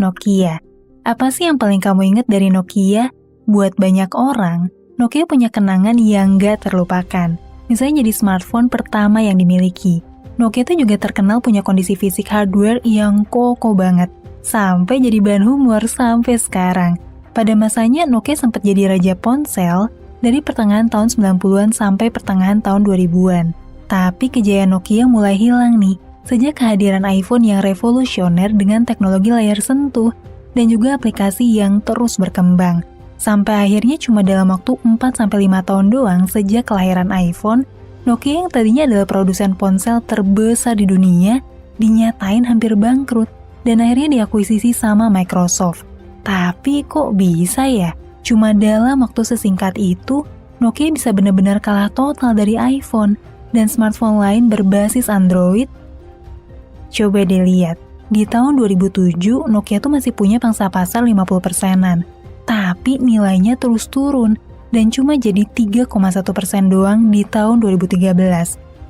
Nokia. Apa sih yang paling kamu ingat dari Nokia? Buat banyak orang, Nokia punya kenangan yang gak terlupakan. Misalnya jadi smartphone pertama yang dimiliki. Nokia itu juga terkenal punya kondisi fisik hardware yang kokoh banget. Sampai jadi bahan humor sampai sekarang. Pada masanya Nokia sempat jadi raja ponsel dari pertengahan tahun 90-an sampai pertengahan tahun 2000-an. Tapi kejayaan Nokia mulai hilang nih, sejak kehadiran iPhone yang revolusioner dengan teknologi layar sentuh dan juga aplikasi yang terus berkembang. Sampai akhirnya cuma dalam waktu 4-5 tahun doang sejak kelahiran iPhone, Nokia yang tadinya adalah produsen ponsel terbesar di dunia, dinyatain hampir bangkrut dan akhirnya diakuisisi sama Microsoft. Tapi kok bisa ya? Cuma dalam waktu sesingkat itu, Nokia bisa benar-benar kalah total dari iPhone dan smartphone lain berbasis Android. Coba dilihat, di tahun 2007 Nokia tuh masih punya pangsa pasar 50%-an. Tapi nilainya terus turun dan cuma jadi 3,1% doang di tahun 2013.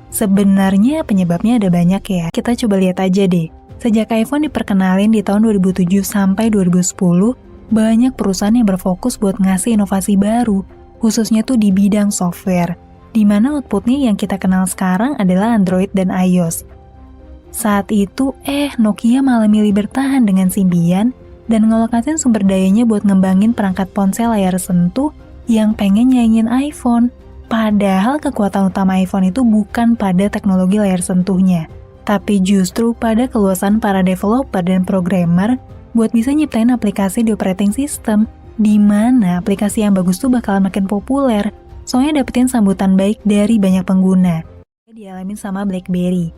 Sebenarnya penyebabnya ada banyak ya. Kita coba lihat aja deh. Sejak iPhone diperkenalin di tahun 2007 sampai 2010, banyak perusahaan yang berfokus buat ngasih inovasi baru, khususnya tuh di bidang software, di mana outputnya yang kita kenal sekarang adalah Android dan iOS. Saat itu, Nokia malah milih bertahan dengan Symbian dan ngalokasin sumber dayanya buat ngembangin perangkat ponsel layar sentuh yang pengen nyaingin iPhone. Padahal kekuatan utama iPhone itu bukan pada teknologi layar sentuhnya, tapi justru pada keluasan para developer dan programmer buat bisa nyiptain aplikasi di operating system, di mana aplikasi yang bagus tuh bakalan makin populer, soalnya dapetin sambutan baik dari banyak pengguna. Dialamin sama BlackBerry.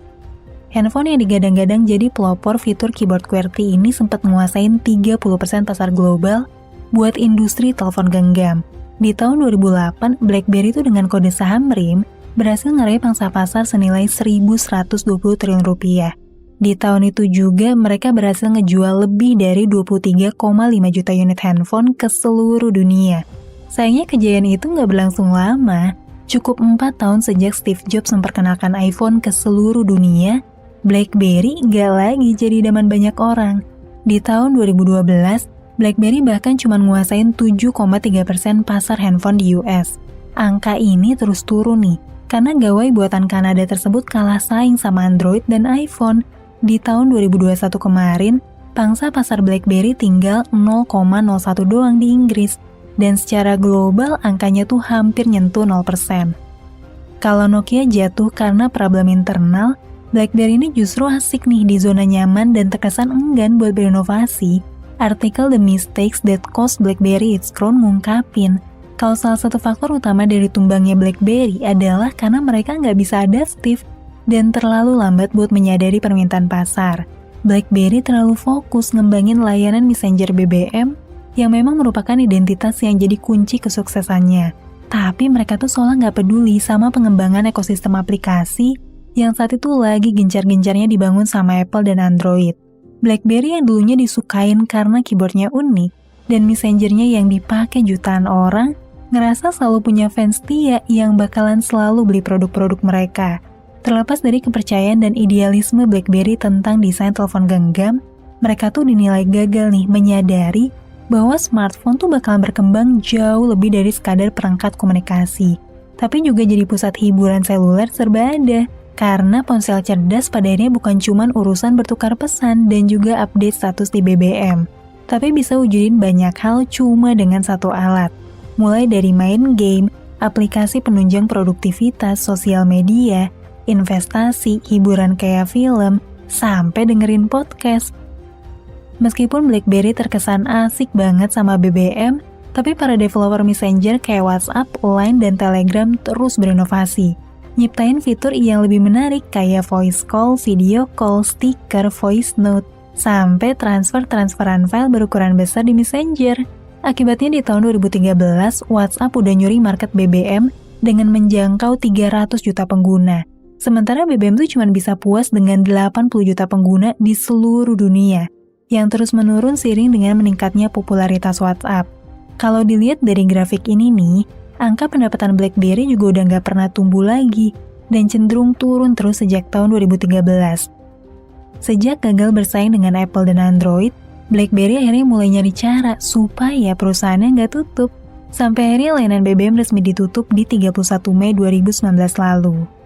Handphone yang digadang-gadang jadi pelopor fitur keyboard QWERTY ini sempat menguasain 30% pasar global buat industri telepon genggam. Di tahun 2008, BlackBerry itu dengan kode saham RIM berhasil ngeraih pangsa pasar senilai 1.120 triliun rupiah. Di tahun itu juga mereka berhasil ngejual lebih dari 23,5 juta unit handphone ke seluruh dunia. Sayangnya kejayaan itu nggak berlangsung lama. Cukup 4 tahun sejak Steve Jobs memperkenalkan iPhone ke seluruh dunia, BlackBerry nggak lagi jadi idaman banyak orang. Di tahun 2012, BlackBerry bahkan cuma nguasain 7,3% pasar handphone di US. Angka ini terus turun nih, karena gawai buatan Kanada tersebut kalah saing sama Android dan iPhone. Di tahun 2021 kemarin, pangsa pasar BlackBerry tinggal 0,01 doang di Inggris, dan secara global angkanya tuh hampir nyentuh 0%. Kalau Nokia jatuh karena problem internal, BlackBerry ini justru asik nih di zona nyaman dan terkesan enggan buat berinovasi. Artikel The Mistakes That Cost BlackBerry Its Crown ngungkapin, kalau salah satu faktor utama dari tumbangnya BlackBerry adalah karena mereka nggak bisa adaptif dan terlalu lambat buat menyadari permintaan pasar. BlackBerry terlalu fokus ngembangin layanan Messenger BBM yang memang merupakan identitas yang jadi kunci kesuksesannya. Tapi mereka tuh seolah nggak peduli sama pengembangan ekosistem aplikasi yang saat itu lagi gencar-gencarnya dibangun sama Apple dan Android. BlackBerry yang dulunya disukain karena keyboardnya unik dan messengernya yang dipakai jutaan orang, ngerasa selalu punya fans setia yang bakalan selalu beli produk-produk mereka. Terlepas dari kepercayaan dan idealisme BlackBerry tentang desain telepon genggam, mereka tuh dinilai gagal nih menyadari bahwa smartphone tuh bakalan berkembang jauh lebih dari sekadar perangkat komunikasi, tapi juga jadi pusat hiburan seluler serba ada. Karena ponsel cerdas pada akhirnya bukan cuman urusan bertukar pesan dan juga update status di BBM, tapi bisa wujudin banyak hal cuma dengan satu alat. Mulai dari main game, aplikasi penunjang produktivitas, sosial media, investasi, hiburan kayak film, sampai dengerin podcast. Meskipun BlackBerry terkesan asik banget sama BBM, tapi para developer Messenger kayak WhatsApp, Line, dan Telegram terus berinovasi. Nyiptain fitur yang lebih menarik kayak voice call, video call, stiker, voice note, sampai transferan file berukuran besar di Messenger. Akibatnya di tahun 2013, WhatsApp udah nyuri market BBM dengan menjangkau 300 juta pengguna. Sementara BBM tuh cuma bisa puas dengan 80 juta pengguna di seluruh dunia, yang terus menurun seiring dengan meningkatnya popularitas WhatsApp. Kalau dilihat dari grafik ini nih, angka pendapatan BlackBerry juga udah nggak pernah tumbuh lagi dan cenderung turun terus sejak tahun 2013. Sejak gagal bersaing dengan Apple dan Android, BlackBerry akhirnya mulai nyari cara supaya perusahaannya nggak tutup. Sampai akhirnya layanan BBM resmi ditutup di 31 Mei 2019 lalu.